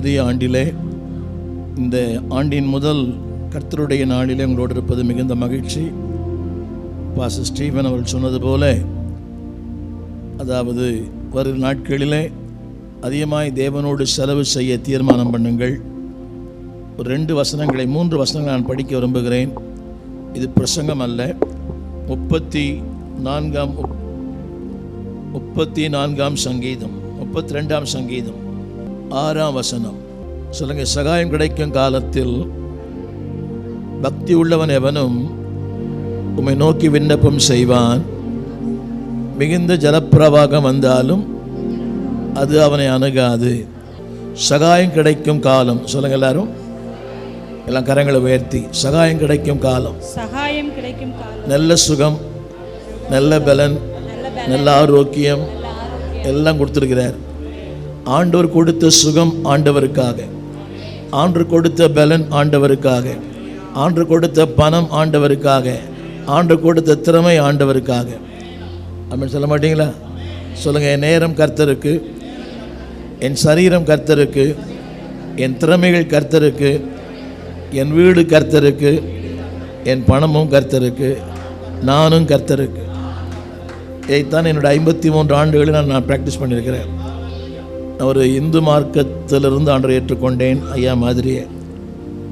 புதிய ஆண்டிலே, இந்த ஆண்டின் முதல் கர்த்தருடைய நாளிலே உங்களோடு இருப்பது மிகுந்த மகிழ்ச்சி. பாஸ்டர் ஸ்டீவன் அவர்கள் சொன்னது போல, அதாவது வரும் நாட்களிலே அதிகமாய் தேவனோடு செலவு செய்ய தீர்மானம் பண்ணுங்கள். ஒரு 3 வசனங்களை நான் படிக்க விரும்புகிறேன். இது பிரசங்கம் அல்ல. 34ஆம் சங்கீதம், 32ஆம் சங்கீதம், 6ஆம் வசனம். சொல்லுங்க, சகாயம் கிடைக்கும் காலத்தில் பக்தி உள்ளவன் எவனும் உம்மை நோக்கி விண்ணப்பம் செய்வான். மிகுந்த ஜலப்பிரவாகம் வந்தாலும் அது அவனை அணுகாது. சகாயம் கிடைக்கும் காலம். சொல்லுங்க எல்லாரும், எல்லாம் கரங்களை உயர்த்தி. சகாயம் கிடைக்கும் காலம், சகாயம் கிடைக்கும் காலம். நல்ல சுகம், நல்ல பலன், நல்ல ஆரோக்கியம் எல்லாம் கொடுத்திருக்கிறார். ஆண்டவர் கொடுத்த சுகம் ஆண்டவருக்காக, ஆண்டவர் கொடுத்த பலன் ஆண்டவருக்காக, ஆண்டவர் கொடுத்த பணம் ஆண்டவருக்காக, ஆண்டவர் கொடுத்த திறமை ஆண்டவருக்காக. அப்படின்னு சொல்ல மாட்டீங்களா? சொல்லுங்க, என் நேரம் கர்த்தருக்கு, என் சரீரம் கர்த்தருக்கு, என் திறமைகள் கர்த்தருக்கு, என் வீடு கர்த்தருக்கு, என் பணமும் கர்த்தருக்கு, நானும் கர்த்தருக்கு. இதைத்தான் என்னோட 53 ஆண்டுகளில் நான் ப்ராக்டிஸ் பண்ணியிருக்கிறேன். நான் ஒரு இந்து மார்க்கத்திலிருந்து ஆண்டரை ஏற்றுக்கொண்டேன், ஐயா மாதிரியே.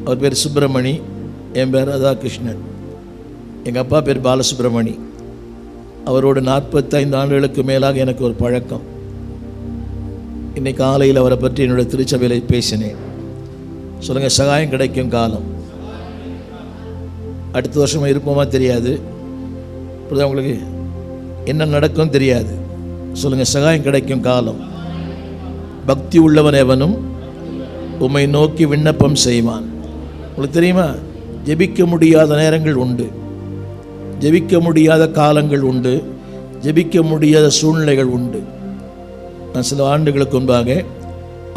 அவர் பேர் சுப்பிரமணி, என் பேர் ராதாகிருஷ்ணன். எங்கள் அப்பா பேர் பாலசுப்ரமணி. அவரோடு 45 ஆண்டுகளுக்கு மேலாக எனக்கு ஒரு பழக்கம். இன்னைக்கு காலையில் அவரை பற்றி என்னோடய திருச்சபையில் பேசினேன். சொல்லுங்கள், சகாயம் கிடைக்கும் காலம். அடுத்த வருஷம் இருப்போமா தெரியாது, உங்களுக்கு என்ன நடக்கும் தெரியாது. சொல்லுங்கள், சகாயம் கிடைக்கும் காலம். பக்தி உள்ளவன் எவனும் உம்மை நோக்கி விண்ணப்பம் செய்வான். உங்களுக்கு தெரியுமா, ஜெபிக்க முடியாத நேரங்கள் உண்டு, ஜெபிக்க முடியாத காலங்கள் உண்டு, ஜெபிக்க முடியாத சூழ்நிலைகள் உண்டு. நான் சில ஆண்டுகளுக்கு முன்பாக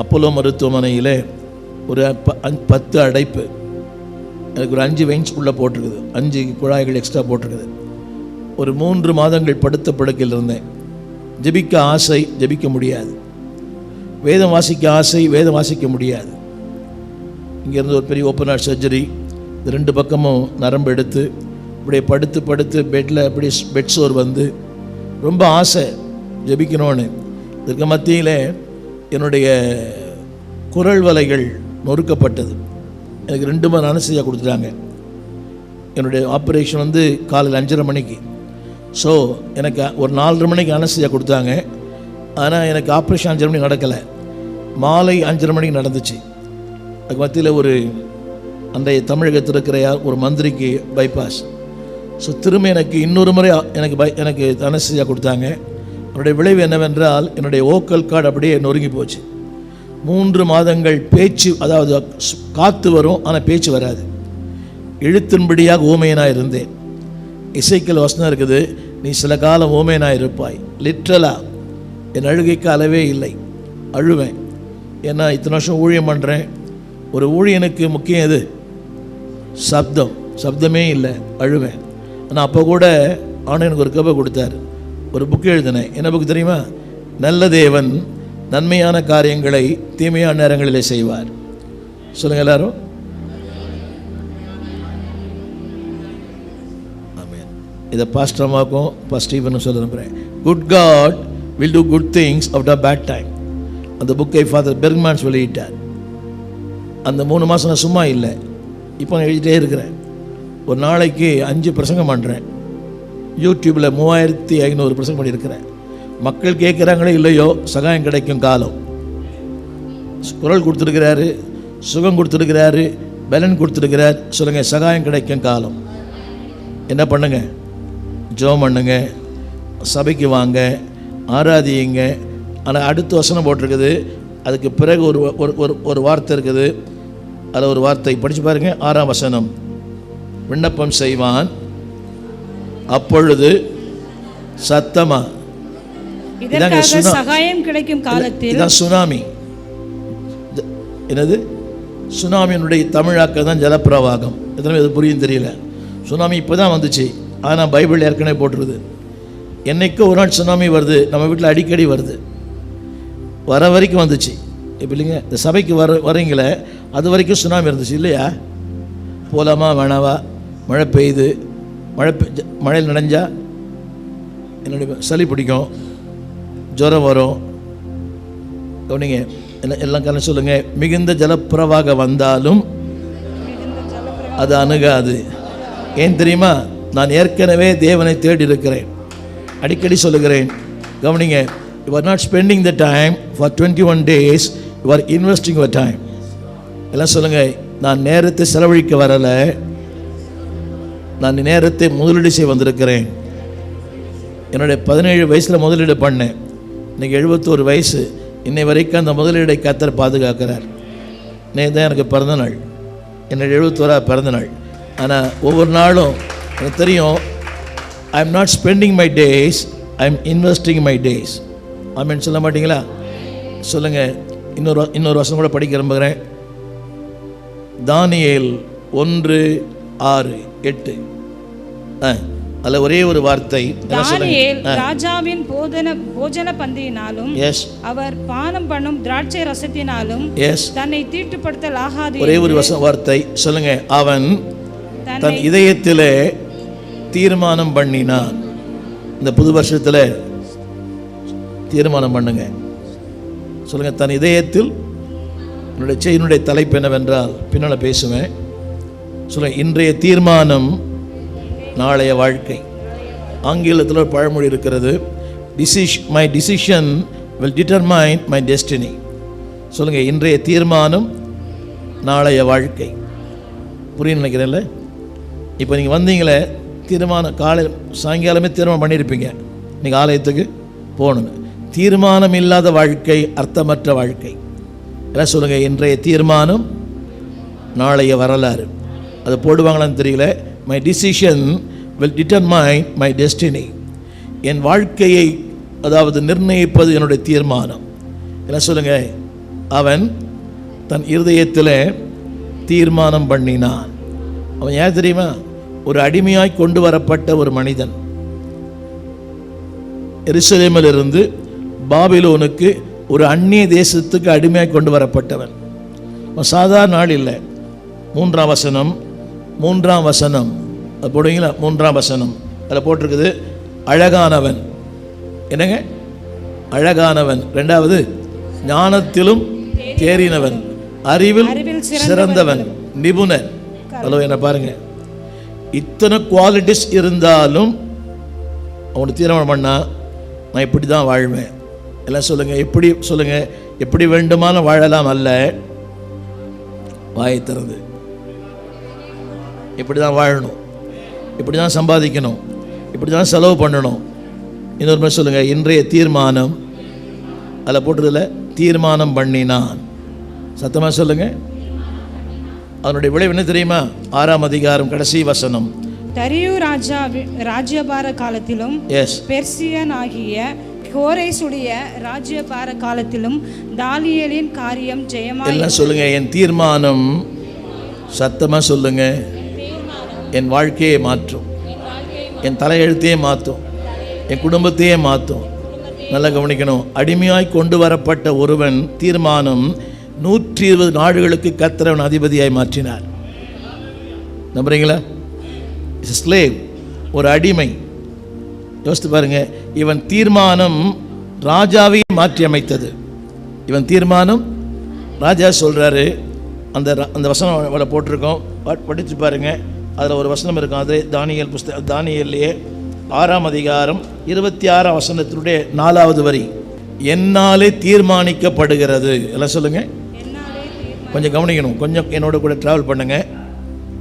அப்போலோ மருத்துவமனையில் ஒரு 10 அடைப்பு, எனக்கு ஒரு 5 வெயின்ஸ் உள்ளே போட்டிருக்குது, 5 குழாய்கள் எக்ஸ்ட்ரா போட்டிருக்குது. ஒரு 3 மாதங்கள் படுத்த படுக்கையில் இருந்தேன். ஜெபிக்க ஆசை, ஜெபிக்க முடியாது. வேதம் வாசிக்க ஆசை, வேதம் வாசிக்க முடியாது. இங்கேருந்து ஒரு பெரிய ஓப்பன் ஹார்ட் சர்ஜரி, 2 பக்கமும் நரம்பு எடுத்து இப்படியே படுத்து படுத்து பெட்டில் அப்படி பெட் சோர் வந்து ரொம்ப ஆசை ஜெபிக்கணும்னு. இதுக்கு மத்தியில் என்னுடைய குரல் வலைகள் நொறுக்கப்பட்டது. எனக்கு 2 மணி அனஸ்தீசியா கொடுத்துட்டாங்க. என்னுடைய ஆப்ரேஷன் வந்து காலையில் 5:30 மணிக்கு. ஸோ எனக்கு ஒரு 4:30 மணிக்கு அனஸ்தீசியா கொடுத்தாங்க. ஆனால் எனக்கு ஆப்ரேஷன் 5:30 மணிக்கு நடக்கலை, மாலை 5:30 மணிக்கு நடந்துச்சு. அதுக்கு மத்தியில் ஒரு அன்றைய தமிழகத்தில் இருக்கிற ஒரு மந்திரிக்கு பைபாஸ். ஸோ திரும்ப எனக்கு இன்னொரு முறை எனக்கு அனஸ்தீசியா கொடுத்தாங்க. என்னுடைய விளைவு என்னவென்றால், என்னுடைய ஓக்கல் கார்டு அப்படியே நொறுங்கி போச்சு. 3 மாதங்கள் பேச்சு, அதாவது காற்று வரும் ஆனால் பேச்சு வராது. எழுத்தின்படியாக ஊமையனாக இருந்தேன். இசைக்கல் வசனம் இருக்குது, நீ சில காலம் ஊமையனாக இருப்பாய். லிட்ரலாக என் அழுகைக்கு அளவே இல்லை, அழுவேன். ஏன்னா இத்தனை வருஷம் ஊழியம் பண்ணுறேன். ஒரு ஊழியனுக்கு முக்கியம் எது? சப்தம். சப்தமே இல்லை, அழுவேன். ஆனால் அப்போ கூட ஆனால் எனக்கு ஒரு கதை கொடுத்தார். ஒரு புக்கு எழுதினேன். என்ன புக்கு தெரியுமா? நல்ல தேவன் நன்மையான காரியங்களை தீமையான நேரங்களிலே செய்வார். சொல்லுங்க எல்லாரும். ஆமென். இதை பாஸ்டர்மாக்கும் ஸ்டீவனும் சொல்ல நம்புகிறேன். Good God will do good things after bad time. அந்த புக்கை ஃபாதர் பெர்க்மேன்ஸ் வெளியிட்டார். அந்த 3 மாதம் நான் சும்மா இல்லை, இப்போ நான் எழுதிட்டே இருக்கிறேன். ஒரு நாளைக்கு 5 பிரசங்கம் பண்ணுறேன். யூடியூப்பில் 3500 பிரசங்கம் பண்ணியிருக்கிறேன். மக்கள் கேட்குறாங்களே இல்லையோ, சகாயம் கிடைக்கும் காலம். குரல் கொடுத்துருக்கிறாரு, சுகம் கொடுத்துருக்கிறாரு, பலன் கொடுத்துருக்கிறார். சொல்லுங்கள், சகாயம் கிடைக்கும் காலம். என்ன பண்ணுங்க? ஜெபம் பண்ணுங்க, சபைக்கு வாங்க, ஆராதியுங்க. ஆனால் அடுத்த வசனம் போட்டிருக்குது, அதுக்கு பிறகு ஒரு வார்த்தை இருக்குது. அதில் ஒரு வார்த்தை படித்து பாருங்க. 6ஆம் வசனம், விண்ணப்பம் செய்வான், அப்பொழுது சத்தமா. சகாயம் கிடைக்கும் காலத்தில். இதான் சுனாமி. என்னது? சுனாமியினுடைய தமிழாக்க தான் ஜலப்பிரவாகம். எத்தனை இது புரியும் தெரியல. சுனாமி இப்போ தான் வந்துச்சு, ஆனால் பைபிள் ஏற்கனவே போட்டுருது. என்னைக்கு ஒரு நாள் சுனாமி வருது, நம்ம வீட்டில் அடிக்கடி வருது. வர வரைக்கும் வந்துச்சு. இப்போ இல்லைங்க, இந்த சபைக்கு வரீங்களே, அது வரைக்கும் சுனாமி இருந்துச்சு இல்லையா? போலாமா வேணாவா? மழை பெய்யுது, மழையில் நனைஞ்சா என்னுடைய சளி பிடிக்கும், ஜுரம் வரும். கவனிங்க, எல்லாம் காரணம் சொல்லுங்கள். மிகுந்த ஜலப்பிரவாக வந்தாலும் அது அணுகாது. ஏன் தெரியுமா? நான் ஏற்கனவே தேவனை தேடி இருக்கிறேன். அடிக்கடி சொல்லுகிறேன், கவனிங்க. You are not spending the time for 21 days, you are investing your time. எல்லாம் சொல்லுங்கள், நான் நேரத்தை செலவழிக்க வரலை, நான் நேரத்தை முதலீடு செய்ய வந்திருக்கிறேன். என்னுடைய 17 வயசில் முதலீடு பண்ணேன். இன்றைக்கி 71 வயசு. இன்னை வரைக்கும் அந்த முதலீடை கர்த்தர் பாதுகாக்கிறார். தான் எனக்கு பிறந்தநாள், என்னுடைய 71 பிறந்தநாள். ஆனால் ஒவ்வொரு நாளும் எனக்கு தெரியும், I am not spending my days, I am investing my days. Amen சொல்ல மாட்டீங்களா? சொல்லுங்கள். இன்னொரு வருஷம் கூட படிக்க விரும்புகிறேன். தானியேல் 1:6-8. அதில் ஒரே ஒரு வார்த்தை. தானியேல் ராஜாவின் போஜன பந்தியினாலும் அவர் பானம் பண்ணும் திராட்சை ரசத்தினாலும் தன்னை தீட்டுப்படுத்தல் ஆகாது. ஒரே ஒரு வார்த்தை சொல்லுங்க. அவன் தன் இதயத்திலே தீர்மானம் பண்ணினான். இந்த புது வருஷத்தில் தீர்மானம் பண்ணுங்க. சொல்லுங்க, தன் இதயத்தில். என்னுடைய தலைப்பு என்னவென்றால் பின்னால் பேசுவேன். சொல்லுங்க, இன்றைய தீர்மானம் நாளைய வாழ்க்கை. ஆங்கிலத்தில் ஒரு பழமொழி இருக்கிறது, my decision will determine my destiny. சொல்லுங்க, இன்றைய தீர்மானம் நாளைய வாழ்க்கை. புரியும் நினைக்கிறேன்ல? இப்போ நீங்கள் வந்தீங்களே, தீர்மானம் காலையில் சாயங்காலமே தீர்மானம் பண்ணியிருப்பீங்க நீங்கள் ஆலயத்துக்கு போகணுங்க. தீர்மானம் இல்லாத வாழ்க்கை அர்த்தமற்ற வாழ்க்கை. எல்லாம் சொல்லுங்கள், இன்றைய தீர்மானம் நாளைய வரலாறு. அதை போடுவாங்களான்னு தெரியல. My decision will determine my destiny. என் வாழ்க்கையை அதாவது நிர்ணயிப்பது என்னுடைய தீர்மானம். எல்லாம் சொல்லுங்கள், அவன் தன் இருதயத்தில் தீர்மானம் பண்ணினான். அவன் ஏன் தெரியுமா? ஒரு அடிமையாய் கொண்டு வரப்பட்ட ஒரு மனிதன். எருசலேமிலிருந்து பாபிலோனுக்கு ஒரு அந்நிய தேசத்துக்கு அடிமையாய் கொண்டு வரப்பட்டவன். சாதாரண ஆள் இல்லை. 3ஆம் வசனம் அது போடுவீங்களா? 3ஆம் வசனம் அதில் போட்டிருக்குது, அழகானவன். என்னங்க? அழகானவன். 2வது, ஞானத்திலும் தேறினவன், அறிவில் சிறந்தவன், நிபுணன். ஹலோ, என்ன பாருங்க, இத்தனை குவாலிட்டிஸ் இருந்தாலும் அவனுக்கு தீர்மானம் பண்ணா, நான் இப்படி தான் வாழ்வேன். எல்லாம் சொல்லுங்கள், எப்படி சொல்லுங்கள், எப்படி வேண்டுமான வாழலாம் அல்ல, வாயை திறந்து இப்படி தான் வாழணும், இப்படி தான் சம்பாதிக்கணும், இப்படி தான் செலவு பண்ணணும். இன்னொரு மாதிரி சொல்லுங்கள், இன்றைய தீர்மானம். அதில் போட்டதில் தீர்மானம் பண்ணினான். சத்தமாக சொல்லுங்கள். அதனுடைய விளைவு என்ன தெரியுமா? 6ஆம் அதிகாரம் கடைசி வசனம். தரியு ராஜ்யபார காலத்திலும் பெர்சியன் ஆகிய கோரேசுடைய ராஜ்யபார காலத்திலும் தானியேலின் காரியம் ஜெயமாய். எல்லாம் சொல்லுங்க, என் தீர்மானம். சத்தமா சொல்லுங்க, என் வாழ்க்கையை மாற்றும், என் தலையெழுத்தையே மாற்றும், என் குடும்பத்தையே மாற்றும். நல்லா கவனிக்கணும். அடிமையாய் கொண்டு வரப்பட்ட ஒருவன் தீர்மானம் 120 நாடுகளுக்கு கர்த்தர் அதிபதியாய் மாற்றினார். நம்புறீங்களா? ஸ்லேவ், ஒரு அடிமை. யோசித்து பாருங்க. இவன் தீர்மானம் ராஜாவை மாற்றி அமைத்தது. இவன் தீர்மானம், ராஜா சொல்றாரு. அந்த வசனம் போட்டிருக்கோம், படித்து பாருங்க. அதில் ஒரு வசனம் இருக்கும். அது தானியேல் புஸ்தகம், தானியேலியே 6ஆம் அதிகாரம் 26ஆம் வசனத்தினுடைய 4வது வரி. என்னாலே தீர்மானிக்கப்படுகிறது. எல்லாம் சொல்லுங்க, கொஞ்சம் கவனிக்கணும். கொஞ்சம் என்னோட கூட டிராவல் பண்ணுங்க.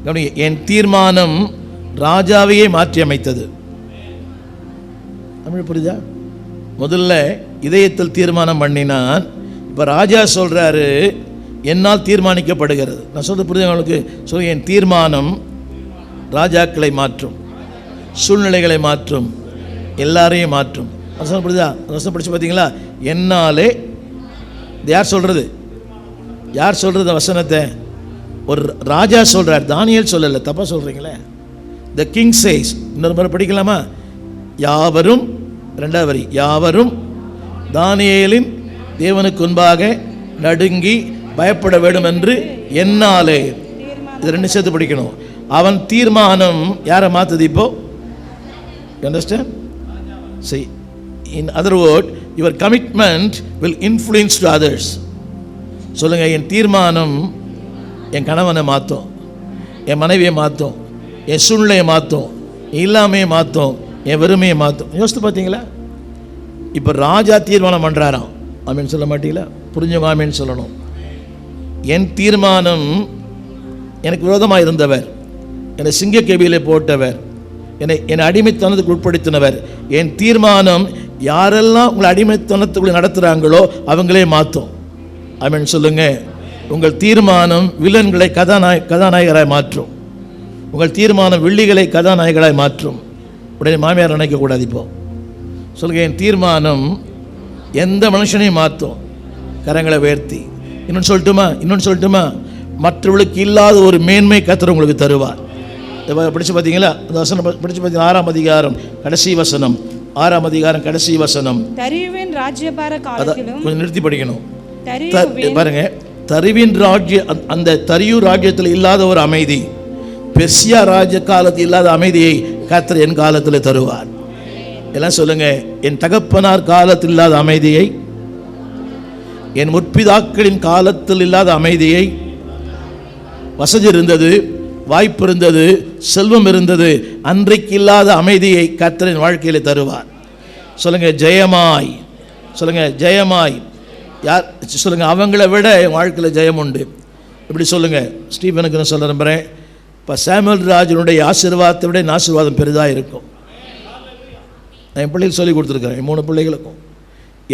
கவனிங்க, என் தீர்மானம் ராஜாவையே மாற்றி அமைத்தது. தமிழ் புரியுதா? முதல்ல இதயத்தில் தீர்மானம் பண்ணினான். இப்போ ராஜா சொல்றாரு, என்னால் தீர்மானிக்கப்படுகிறது. நான் சொல்றது புரியுது உங்களுக்கு? சொல்ல, என் தீர்மானம் ராஜாக்களை மாற்றும், சூழ்நிலைகளை மாற்றும், எல்லாரையும் மாற்றும். வசனம் புரியுதா? வசனம் படிச்சு பார்த்தீங்களா? என்னாலே. யார் சொல்றது? யார் சொல்றது வசனத்தை? ஒரு ராஜா சொல்றார், தானியேல் சொல்லல. தப்பா சொல்றீங்களே. The king says. இன்னொரு முறை படிக்கலாமா? யாவரும், 2வது வரி, யாவரும் தானியேலின் தேவனுக்கு முன்பாக நடுங்கி பயப்பட வேண்டும் என்று என்னாலே. இது ரெண்டு சேர்த்து படிக்கணும். அவன் தீர்மானம் யாரை மாற்றுது இப்போ? You understand? See, in other word, your commitment will influence to others. சொல்லுங்க, என் தீர்மானம் என் கணவனை மாற்றும், என் மனைவியை மாற்றும், என் சூழ்நிலையை மாற்றும், இல்லாமையை மாற்றும், என் வெறுமையை மாற்றும். யோசித்து பார்த்தீங்களா? இப்போ ராஜா தீர்மானம் பண்ணுறாராம். ஆமீன் சொல்ல மாட்டீங்களா? புரிஞ்சவங்க ஆமீன் சொல்லணும். என் தீர்மானம், எனக்கு விரோதமாக இருந்தவர், என்னை சிங்கக்கேபியிலே போட்டவர், என்னை அடிமைத்தனத்துக்கு உட்படுத்தினவர், என் தீர்மானம் யாரெல்லாம் உங்களை அடிமைத்தனத்துக்குள்ளே நடத்துகிறாங்களோ அவங்களே மாற்றும். ஆமீன் சொல்லுங்க. உங்கள் தீர்மானம் வில்லன்களை கதாநாயகராய் மாற்றும். உங்கள் தீர்மானம் வில்லிகளை கதாநாயகராய் மாற்றும். உடனே மாமியார் நினைக்கக்கூடாது. இப்போ சொல்லுங்க, என் தீர்மானம் எந்த மனுஷனையும் மாற்றும். கரங்களை உயர்த்தி இன்னொன்று சொல்லட்டுமா? மற்றவர்களுக்கு இல்லாத ஒரு மேன்மை கர்த்தர் உங்களுக்கு தருவார். படிச்சு பார்த்தீங்களா? அந்த வசனம் படிச்சு பார்த்தீங்கன்னா 6ஆம் அதிகாரம் கடைசி வசனம். 6ஆம் அதிகாரம் கடைசி வசனம். தரியுவின் ராஜ்யபார காலத்திலும், கொஞ்சம் நிறுத்தி படிக்கணும் பாருங்க. தரிவின் ராஜ்ய, அந்த தரியு ராஜ்யத்தில் இல்லாத ஒரு அமைதி, பெர்சியா ராஜ்ய காலத்தில் இல்லாத அமைதியை கர்த்தர் என் காலத்தில் தருவார். எல்லாம் சொல்லுங்க, என் தகப்பனார் காலத்தில் இல்லாத அமைதியை, என் முற்பிதாக்களின் காலத்தில் இல்லாத அமைதியை, வசதி இருந்தது, வாய்ப்பு இருந்தது, செல்வம் இருந்தது, அன்றைக்கு இல்லாத அமைதியை கர்த்தரின் வாழ்க்கையில் தருவார். சொல்லுங்க, ஜெயமாய். சொல்லுங்க, ஜெயமாய். யார் சொல்லுங்க, அவங்கள விட என் வாழ்க்கையில் ஜெயம் உண்டு. இப்படி சொல்லுங்க. ஸ்டீவனுக்கு நான் சொல்ல நம்புகிறேன், இப்போ சாமுவேல் ராஜனுடைய ஆசீர்வாதத்தை விட என் ஆசீர்வாதம் பெரிதாக இருக்கும். நான் என் பிள்ளைகளுக்கு சொல்லி கொடுத்துருக்கிறேன். என் 3 பிள்ளைகளுக்கும்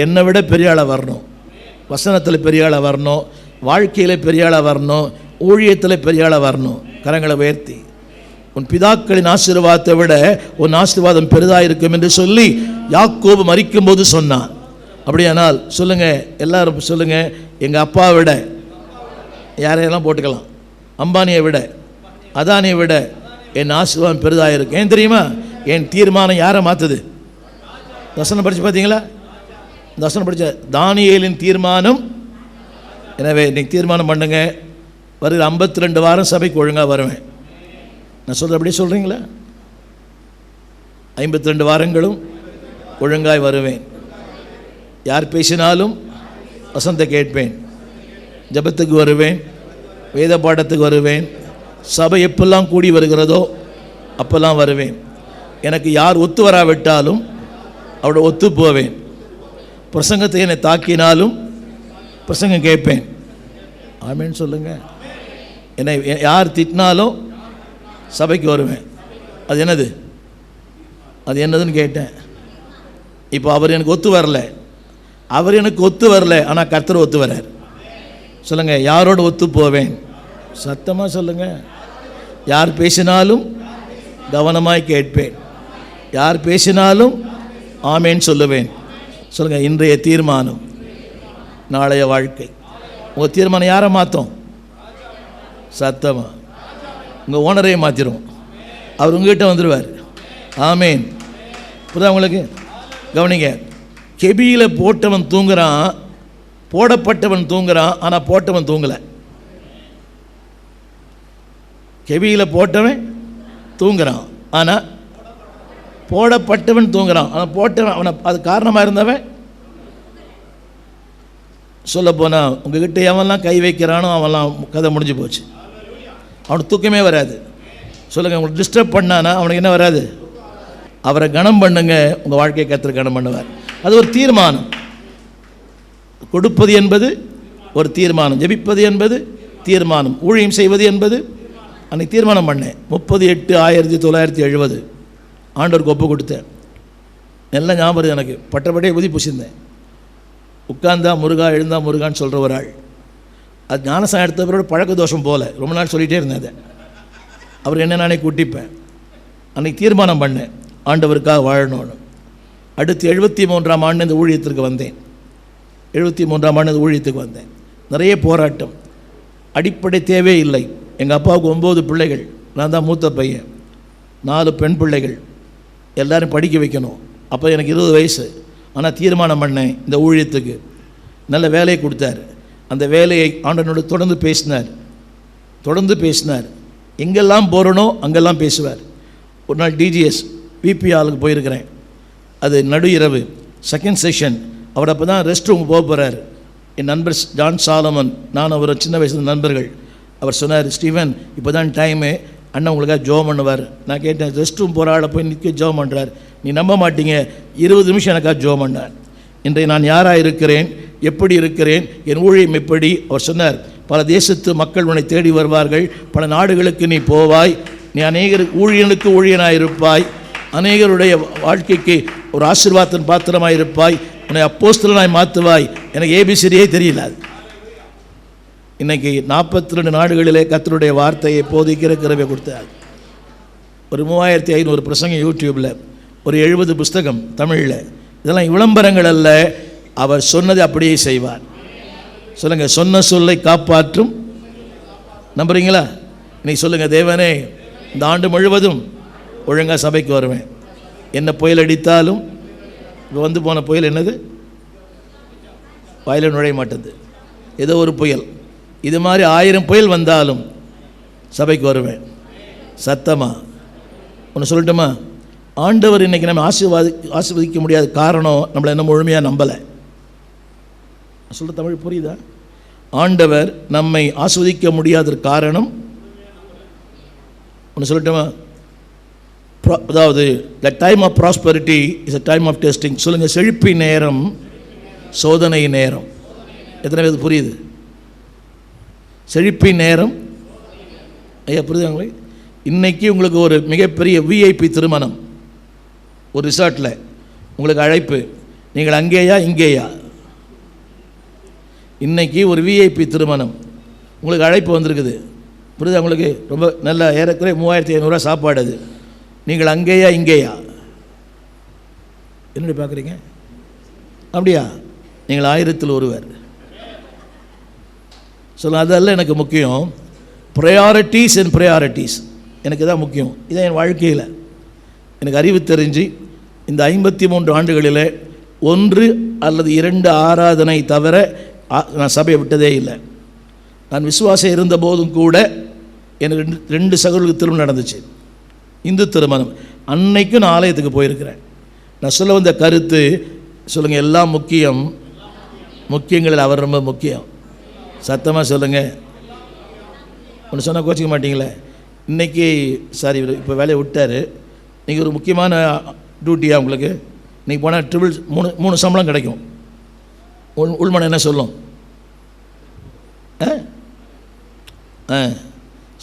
என்னை விட பெரிய ஆளாக வரணும், வசனத்தில் பெரிய ஆளாக வரணும், வாழ்க்கையில் பெரிய ஆளாக வரணும், ஊழியத்தில் பெரிய ஆளாக வரணும். கரங்களை உயர்த்தி, உன் பிதாக்களின் ஆசீர்வாதத்தை விட உன் ஆசீர்வாதம் பெரிதாக இருக்கும் என்று சொல்லி யாக்கோபு மரிக்கும் போது சொன்னான். அப்படியானால் சொல்லுங்க, எல்லாரும் சொல்லுங்க, எங்கள் அப்பாவை விட, யாரையெல்லாம் போட்டுக்கலாம், அம்பானியை விட, அதானியை விட என் ஆசீர்வாதம் பெரிதாக இருக்கும். ஏன் தெரியுமா? என் தீர்மானம் யாரை மாற்றுது? வசனம் படித்து பார்த்தீங்களா? இந்த வசனம் படித்த தானியேலின் தீர்மானம். எனவே இன்னைக்கு தீர்மானம் பண்ணுங்க, வருகிற 52 வாரம் சபைக்கு ஒழுங்காக வருவேன். நான் சொல்கிற அப்படியே சொல்கிறீங்களா? 52 வாரங்களும் ஒழுங்காய் வருவேன். யார் பேசினாலும் வசனத்தை கேட்பேன், ஜபத்துக்கு வருவேன், வேத பாடத்துக்கு வருவேன், சபை எப்பெல்லாம் கூடி வருகிறதோ அப்பெல்லாம் வருவேன். எனக்கு யார் ஒத்து வராவிட்டாலும் அவரோட ஒத்து போவேன். பிரசங்கத்தை என்னை தாக்கினாலும் பிரசங்கம் கேட்பேன். ஆமேன்னு சொல்லுங்க. என்னை யார் திட்டினாலும் சபைக்கு வருவேன். அது என்னதுன்னு கேட்டேன். இப்போ அவர் எனக்கு ஒத்து வரல, ஆனால் கர்த்தர் ஒத்து வரார். சொல்லுங்க, யாரோட ஒத்து போவேன்? சத்தமாக சொல்லுங்க. யார் பேசினாலும் கவனமாய் கேட்பேன், யார் பேசினாலும் ஆமேன்னு சொல்லுவேன். சொல்லுங்க, இன்றைய தீர்மானம் நாளைய வாழ்க்கை. உங்கள் தீர்மானம் யாரை மாற்றும்? சத்தமாக உங்கள் ஓனரையே மாற்றிடும். அவர் உங்ககிட்ட வந்துடுவார். ஆமேன். புரியுதா உங்களுக்கு? கவனிங்க, கெபியில் போட்டவன் தூங்குறான், போடப்பட்டவன் தூங்குறான், ஆனால் போட்டவன் தூங்கலை. கெபியில் போட்டவன் தூங்குறான், ஆனால் போடப்பட்டவன் தூங்குறான். ஆனால் போட்டவன், அவனை அது காரணமாக இருந்தவன். சொல்ல போனால் உங்ககிட்ட எவன்லாம் கை வைக்கிறானோ அவன்லாம் கதை முடிஞ்சு போச்சு. அவனுக்கு தூக்கமே வராது. சொல்லுங்கள், உங்களுக்கு டிஸ்டர்ப் பண்ணானா அவனுக்கு என்ன வராது? அவரை கனம் பண்ணுங்க, உங்கள் வாழ்க்கையை கர்த்தர் கனம் பண்ணுவார். அது ஒரு தீர்மானம். கொடுப்பது என்பது ஒரு தீர்மானம், ஜெபிப்பது என்பது தீர்மானம், ஊழியம் செய்வது என்பது. அன்றைக்கி தீர்மானம் பண்ணேன். 30/8/1970 ஆண்டவருக்கு ஒப்பு கொடுத்தேன். நல்லா ஞாபகம் எனக்கு. பட்டப்படியே ஊதி புசிந்தேன். உட்கார்ந்தா முருகா, எழுந்தா முருகான்னு சொல்கிற ஒரு ஆள். அது ஞானசாயம் எடுத்தவரோட பழக்க தோஷம் போல ரொம்ப நாள் சொல்லிகிட்டே இருந்தேன். அதை அவர் என்ன நானே கூட்டிப்பேன். அன்றைக்கி தீர்மானம் பண்ணேன், ஆண்டவருக்காக வாழணும்னு. அடுத்து 73ஆம் ஆண்டு இந்த ஊழியத்திற்கு வந்தேன். 73ஆம் ஆண்டு இந்த ஊழியத்துக்கு வந்தேன். நிறைய போராட்டம். அடிப்படை தேவை இல்லை. எங்கள் அப்பாவுக்கு 9 பிள்ளைகள், நான் தான் மூத்த பையன். 4 பெண் பிள்ளைகள், எல்லோரும் படிக்க வைக்கணும். அப்போ எனக்கு 20 வயசு. ஆனால் தீர்மானம் பண்ணேன், இந்த ஊழியத்துக்கு நல்ல வேலையை கொடுத்தார். அந்த வேலையை ஆண்டவனோடு தொடர்ந்து பேசினார். எங்கெல்லாம் போகிறனோ அங்கெல்லாம் பேசுவார். ஒரு நாள் டிஜிஎஸ் பிபி ஆளுக்கு போயிருக்கிறேன். அது நடு இரவு செகண்ட் செஷன். அவர் அப்போ தான் ரெஸ்ட் ரூம் போக போகிறார். என் நண்பர் ஜான் சாலமன், நான் அவர் சின்ன வயசுல நண்பர்கள். அவர் சொன்னார், ஸ்டீவன் இப்போ தான் டைமு, அண்ணன் உங்களுக்காக ஜோம் பண்ணுவார். நான் கேட்டேன், ரெஸ்ட் ரூம் போகிற ஆளை போய் நிற்க ஜோம் பண்ணுறார். நீ நம்ப மாட்டீங்க, 20 நிமிஷம் எனக்காக ஜோம் பண்ணார். இன்றைய நான் யாராக இருக்கிறேன், எப்படி இருக்கிறேன், என் ஊழியம் எப்படி? அவர் சொன்னார், பல தேசத்து மக்கள் உன்னை தேடி வருவார்கள், பல நாடுகளுக்கு நீ போவாய், நீ அநேகர் ஊழியனுக்கு ஊழியனாக இருப்பாய், அநேகருடைய வாழ்க்கைக்கு ஒரு ஆசீர்வாதத்தின் பாத்திரமாக இருப்பாய், உன்னை அப்போஸ்தலனாய் மாற்றுவாய். எனக்கு ஏபிசிடியே தெரியல. இன்றைக்கி 42 நாடுகளிலே கர்த்தருடைய வார்த்தையை போதிக்கிற கிருபை கொடுத்தார். ஒரு 3500 பிரசங்கம் யூடியூப்பில், ஒரு 70 புஸ்தகம் தமிழில். இதெல்லாம் விளம்பரங்கள் அல்ல, அவர் சொன்னதை அப்படியே செய்வார். சொல்லுங்கள், சொன்ன சொல்லை காப்பாற்றும். நம்புறீங்களா? இன்னைக்கு சொல்லுங்கள், தேவனே இந்த ஆண்டு முழுவதும் ஒழுங்காக சபைக்கு வருவேன். என்ன புயல் அடித்தாலும், இப்போ வந்து போன புயல் என்னது, வாயில நுழைய மாட்டேது, ஏதோ ஒரு புயல். இது மாதிரி 1000 புயல் வந்தாலும் சபைக்கு வருவேன். சத்தமா ஒன்று சொல்லட்டுமா? ஆண்டவர் இன்றைக்கி நம்ம ஆசீர்வதிக்க முடியாத காரணம் நம்மளை என்ன முழுமையாக நம்பலை. சொல்ல தமிழ் புரியுதா? ஆண்டவர் நம்மை ஆஸ்வதிக்க முடியாத காரணம் ஒன்று சொல்லட்டுமா? அதாவது the time of prosperity is a time of testing. சொல்லுங்கள், செழிப்பு நேரம் சோதனை நேரம். எத்தனை பேருக்கு புரியுது? செழிப்பு நேரம், ஐயா புரியுதுங்களே? இன்றைக்கி உங்களுக்கு ஒரு மிகப்பெரிய விஐபி திருமணம் ஒரு ரிசார்ட்டில் உங்களுக்கு அழைப்பு. நீங்கள் அங்கேயா இங்கேயா? இன்றைக்கி ஒரு விஐபி திருமணம் உங்களுக்கு அழைப்பு வந்திருக்குது. புரியுது உங்களுக்கு? ரொம்ப நல்ல ஏறக்குறைய 3500 சாப்பாடு. அது நீங்கள் அங்கேயா இங்கேயா? என்னடி பார்க்குறீங்க? அப்படியா? நீங்கள் 1000-ல் ஒருவர். சொல்ல அதெல்லாம் எனக்கு முக்கியம். ப்ரையாரிட்டிஸ் அண்ட் ப்ரையாரிட்டிஸ் எனக்கு தான் முக்கியம். இதான் என் வாழ்க்கையில் எனக்கு அறிவு தெரிஞ்சு இந்த 53 ஆண்டுகளில் 1 அல்லது 2 ஆராதனை தவிர நான் சபையை விட்டதே இல்லை. நான் விசுவாசம் இருந்த போதும் கூட எனக்கு 2 சகோதரர்களுக்கு திருமணம் நடந்துச்சு, இந்து திருமணம். அன்னைக்கும் நான் ஆலயத்துக்கு போயிருக்கிறேன். நான் சொல்ல வந்த கருத்து, சொல்லுங்கள், எல்லாம் முக்கியம், முக்கியங்களில் அவர் ரொம்ப முக்கியம். சத்தமாக சொல்லுங்கள். ஒன்று சொன்னால் கோச்சிக்க மாட்டீங்களே. இன்றைக்கி சாரி, இப்போ வேலையை விட்டார். நீங்கள் ஒரு முக்கியமான டியூட்டியாக உங்களுக்கு. இன்றைக்கி போனால் ட்ரிபிள் 3 சம்பளம் கிடைக்கும். உள்மனை என்ன சொல்லும்?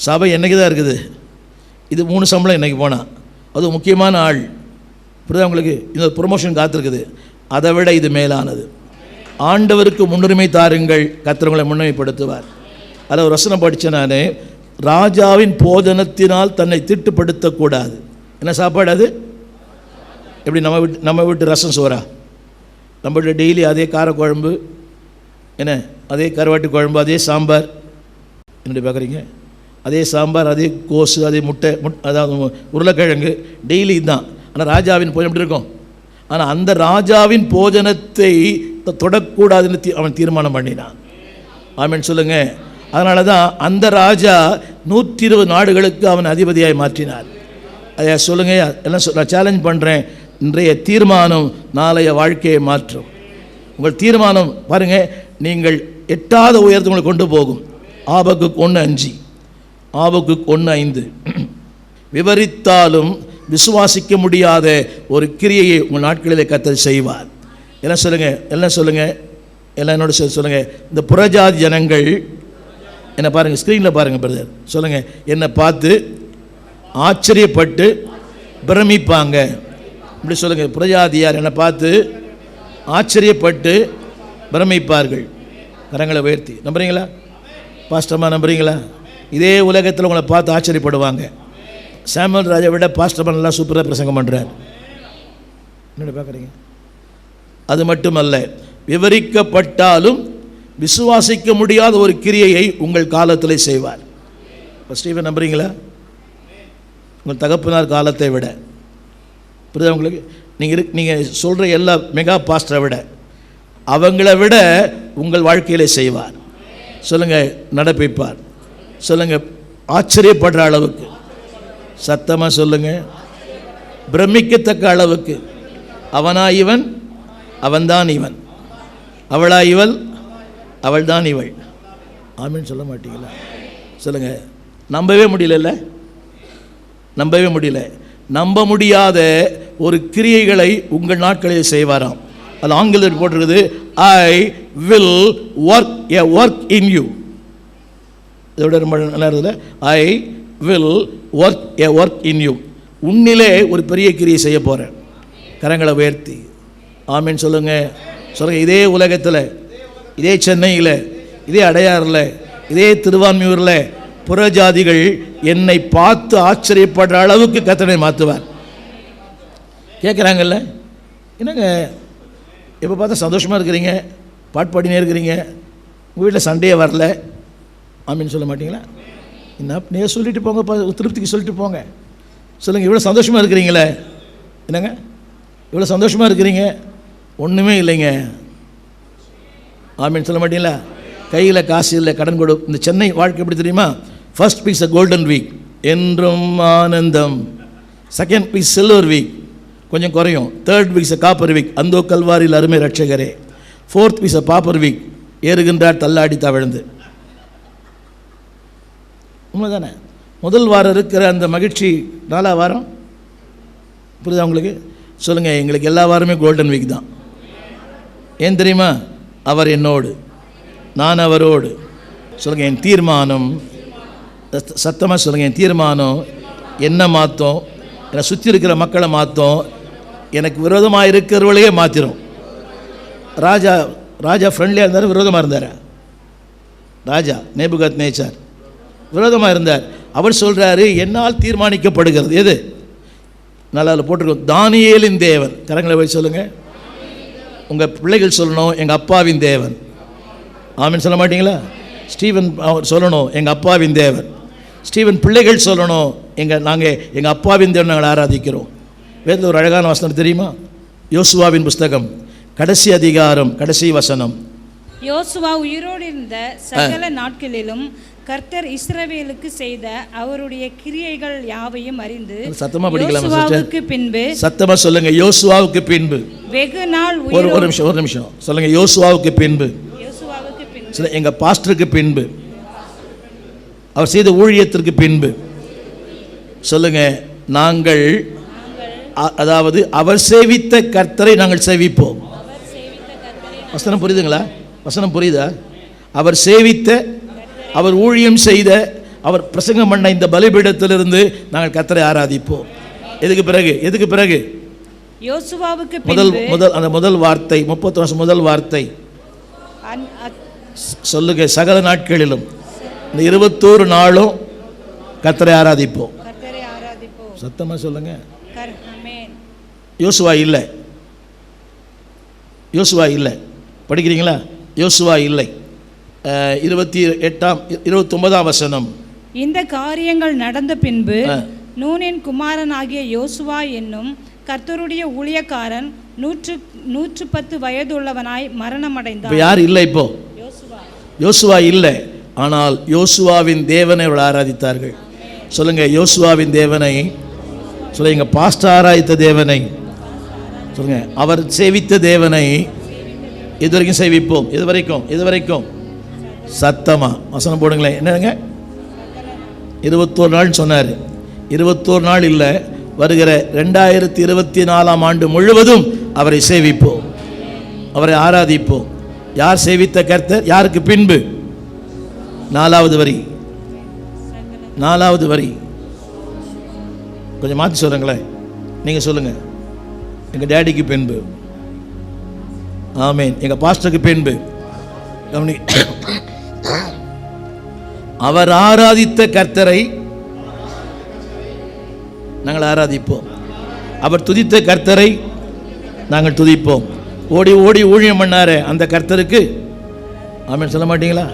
சபை என்றைக்கு தான் இருக்குது, இது 3 சம்பளம் இன்றைக்கி போனால். அது முக்கியமான ஆள். புரியுதா உங்களுக்கு? இந்த ப்ரொமோஷன் காத்திருக்குது. அதை விட இது மேலானது. ஆண்டவருக்கு முன்னுரிமை தாருங்கள், கர்த்தர் முன்னுரிமைப்படுத்துவார். அதில் ஒரு வசனம் படித்தேன் நான், ராஜாவின் போஜனத்தினால் தன்னை திட்டுப்படுத்தக்கூடாது. என்ன சாப்பாடு அது? எப்படி நம்ம வீட்டு ரசம் சோறா? நம்ம வீட்டில் டெய்லி அதே காரக்குழம்பு, என்ன அதே கருவாட்டு குழம்பு, அதே சாம்பார். என்னடி பார்க்குறீங்க? அதே சாம்பார், அதே கோஸு, அதே முட்டை, அதாவது உருளைக்கிழங்கு, டெய்லி தான். ஆனால் ராஜாவின் போஜனம் எப்படி இருக்கும்? ஆனால் அந்த ராஜாவின் போஜனத்தை தொடக்கூடாதுன்னு அவன் தீர்மானம் பண்ணினான். ஆமென் சொல்லுங்கள். அதனால தான் அந்த ராஜா 120 நாடுகளுக்கு அவன் அதிபதியாய் மாற்றினார். ஐயா சொல்லுங்கள், எல்லாம் நான் சேலஞ்ச் பண்ணுறேன். இன்றைய தீர்மானம் நாளைய வாழ்க்கையை மாற்றும். உங்கள் தீர்மானம் பாருங்கள், நீங்கள் எட்டாத உயரத்தை உங்களை கொண்டு போகும். ஆபக்குக்கு 1:5, ஆபக்குக்கு 1:5. விவரித்தாலும் விசுவாசிக்க முடியாத ஒரு கிரியையை உங்கள் நாட்களிலே கர்த்தர் செய்வார். எல்லாம் சொல்லுங்கள், எல்லாம் சொல்லுங்கள், எல்லாம் என்னோட சொல்லுங்கள். இந்த புறஜாதி ஜனங்கள் என்னை பாருங்கள், ஸ்க்ரீனில் பாருங்கள் பிரதர், சொல்லுங்கள், என்னை பார்த்து ஆச்சரியப்பட்டு பிரமிப்பாங்க. இப்படி சொல்லுங்கள், புறஜாதியார் என்னை பார்த்து ஆச்சரியப்பட்டு பிரமிப்பார்கள். கரங்களை உயர்த்தி நம்புறீங்களா? பாஸ்டர்மா நம்புறீங்களா? இதே உலகத்தில் உங்களை பார்த்து ஆச்சரியப்படுவாங்க. சாமுவேல் ராஜா விட பாஸ்டர்மா நல்லா சூப்பராக பிரசங்கம் பண்ணுறார். என்ன பார்க்குறீங்க? அது மட்டுமல்ல, விவரிக்கப்பட்டாலும் விசுவாசிக்க முடியாத ஒரு கிரியையை உங்கள் காலத்தில் செய்வார். ஸ்டீவன் நம்புறீங்களா? உங்கள் தகப்பனார் காலத்தை விட, புரியுதா உங்களுக்கு? நீங்கள் சொல்கிற எல்லா மெகா பாஸ்டரை விட, அவங்கள விட உங்கள் வாழ்க்கையில் செய்வார். சொல்லுங்க நடப்பிப்பார். சொல்லுங்க ஆச்சரியப்படுற அளவுக்கு, சத்தமாக சொல்லுங்க, பிரமிக்கத்தக்க அளவுக்கு. அவனா இவன், அவன்தான் இவன், அவளா இவள், அவள்தான் இவள். ஆமீன் சொல்ல மாட்டீங்களா? சொல்லுங்க. நம்பவே முடியல, நம்பவே முடியல. நம்ப முடியாத ஒரு கிரியைகளை உங்கள் நாட்களில் செய்வாராம். அது ஆங்கிலத்தில் போட்டிருக்குது, I will work a work in you. இதோட ரொம்ப நல்லா இருக்குது, I will work a work in you. உன்னிலே ஒரு பெரிய கிரியை செய்ய போகிறேன். கரங்களை உயர்த்தி ஆமீன் சொல்லுங்க. சொல்லுங்க. இதே உலகத்தில், இதே சென்னையில், இதே அடையாறில், இதே திருவான்மியூரில் புறஜாதிகள் என்னை பார்த்து ஆச்சரியப்படுற அளவுக்கு கர்த்தரை மாற்றுவார். கேட்குறாங்கல்ல, என்னங்க எப்போ பார்த்தா சந்தோஷமாக இருக்கிறீங்க, பாட்டு பாடினே இருக்கிறீங்க, உங்கள் வீட்டில் சண்டையே வரல, ஆமீன் சொல்ல மாட்டீங்களா? என்ன நீங்கள் சொல்லிட்டு போங்க, திருப்திக்கு சொல்லிட்டு போங்க. சொல்லுங்கள். இவ்வளோ சந்தோஷமாக இருக்கிறீங்களே, என்னங்க இவ்வளோ சந்தோஷமாக இருக்கிறீங்க? ஒன்றுமே இல்லைங்க, ஆமீன் சொல்ல மாட்டீங்களா? கையில் காசு இல்லை, கடன் கொடு. இந்த சென்னை வாழ்க்கை எப்படி தெரியுமா? ஃபர்ஸ்ட் வீக் அ கோல்டன் வீக், என்றும் ஆனந்தம். செகண்ட் வீக் சில்வர் வீக், கொஞ்சம் குறையும். தேர்ட் வீக் காப்பர் வீக், அந்தோ கல்வாரியில் அருமை ரட்சகரே. ஃபோர்த் வீக் பாப்பர் வீக், ஏறுகின்றார் தள்ளாடி தவழ்ந்து. உண்மைதானே? முதல் வாரம் இருக்கிற அந்த மகிழ்ச்சி 4ஆம் வாரம், புரியுதா உங்களுக்கு? சொல்லுங்கள். எங்களுக்கு எல்லா வாரமே கோல்டன் வீக் தான். ஏன் தெரியுமா? அவர் என்னோடு, நான் அவரோடு. சொல்லுங்கள். என் தீர்மானம், சத்தமாக சொல்லுங்கள், என் தீர்மானம் என்ன மாற்றும்? என்னை சுற்றி இருக்கிற மக்களை மாற்றும், எனக்கு விரோதமாக இருக்கிறவர்களையே மாற்றிடும். ராஜா ஃப்ரெண்ட்லியாக இருந்தார், விரோதமாக இருந்தார். ராஜா நேபுகாத் நேச்சார் விரோதமாக இருந்தார். அவர் சொல்கிறாரு, என்னால் தீர்மானிக்கப்படுகிறது. எது? நல்லா போட்டிருக்கோம், தானியேலின் தேவன். கரங்களை போய் சொல்லுங்கள். உங்கள் பிள்ளைகள் சொல்லணும், எங்கள் அப்பாவின் தேவன். ஆமீன் சொல்ல மாட்டீங்களா? ஸ்டீவன் சொல்லணும், எங்கள் அப்பாவின் தேவன். ஸ்டீவன் பிள்ளைகள் சொல்லணும், நாங்கள் எங்கள் அப்பாவின் தேவன் நாங்கள் ஆராதிக்கிறோம். வேறு ஒரு அழகான வசனம் தெரியுமா? யோசுவாவின் புஸ்தகம் கடைசி அதிகாரம் கடைசி வசனம். யோசுவா உயிரோடு இருந்த சகல நாட்களிலும் கர்த்தர் இஸ்ரவேலுக்கு செய்த அவருடைய கிரியைகள் யாவையும் அறிந்து, சத்தமா படிக்கலாம். யோசுவாவுக்கு பின்பு, சத்தமா சொல்லுங்க, யோசுவாவுக்கு பின்பு. வெகு நாள் ஒரு நிமிஷம் சொல்லுங்க. யோசுவாவுக்கு பின்பு, எங்க பாஸ்டருக்கு பின்பு, அவர் செய்த ஊழியத்திற்கு பின்பு. சொல்லுங்க. நாங்கள், அதாவது அவர் சேவித்த கர்த்தரை நாங்கள் சேவிப்போம். வசனம் புரியுதுங்களா? வசனம் புரியுதா? அவர் சேவித்த, அவர் ஊழியம் செய்த, அவர் பிரசங்கம் பண்ண இந்த பலிபீடத்திலிருந்து நாங்கள் கர்த்தரை ஆராதிப்போம். எதுக்கு பிறகு யோசுவாவுக்கு முதல் வார்த்தை 30 முதல் வார்த்தை சொல்லுங்க. சகல நாட்களிலும் இந்த 21 நாளும் கர்த்தரை ஆராதிப்போம். சத்தமா சொல்லுங்க. யோசுவா இல்லை. படிக்கிறீங்களா? யோசுவா இல்லை. 29ஆம் வசனம். இந்த காரியங்கள் நடந்த பின்பு நூனின் குமாரனாகிய யோசுவா என்னும் கர்த்தருடைய ஊழியக்காரன் 110 வயதுள்ளவனாய் மரணமடைந்தார். யார் இல்லை? இப்போ யோசுவா இல்லை. ஆனால் யோசுவாவின் தேவனை அவள் ஆராதித்தார்கள். சொல்லுங்க. யோசுவாவின் தேவனை சொல்லுங்க. பாஸ்டர் ஆராதித்த தேவனை சொல்லுங்க. அவர் சேவித்த தேவனை இதுவரைக்கும் சேவிப்போம். இது வரைக்கும் சத்தமா வசனம் போடுங்களேன். என்னங்க 21 நாள் சொன்னார். 21 நாள் இல்லை, வருகிற 2024ஆம் ஆண்டு முழுவதும் அவரை சேவிப்போம், அவரை ஆராதிப்போம். யார் சேவித்த கர்த்தர்? யாருக்கு பின்பு? 4வது வரி. கொஞ்சம் மாற்றி சொல்லுங்களேன். நீங்கள் சொல்லுங்கள். எங்கள் டேடிக்கு பின்பு. ஆமீன். எங்கள் பாஸ்டருக்கு பின்பு. அவர் ஆராதித்த கர்த்தரை நாங்கள் ஆராதிப்போம். அவர் துதித்த கர்த்தரை நாங்கள் துதிப்போம். ஓடி ஊழியம் பண்ணாரே அந்த கர்த்தருக்கு ஆமீன் சொல்ல மாட்டீங்களா?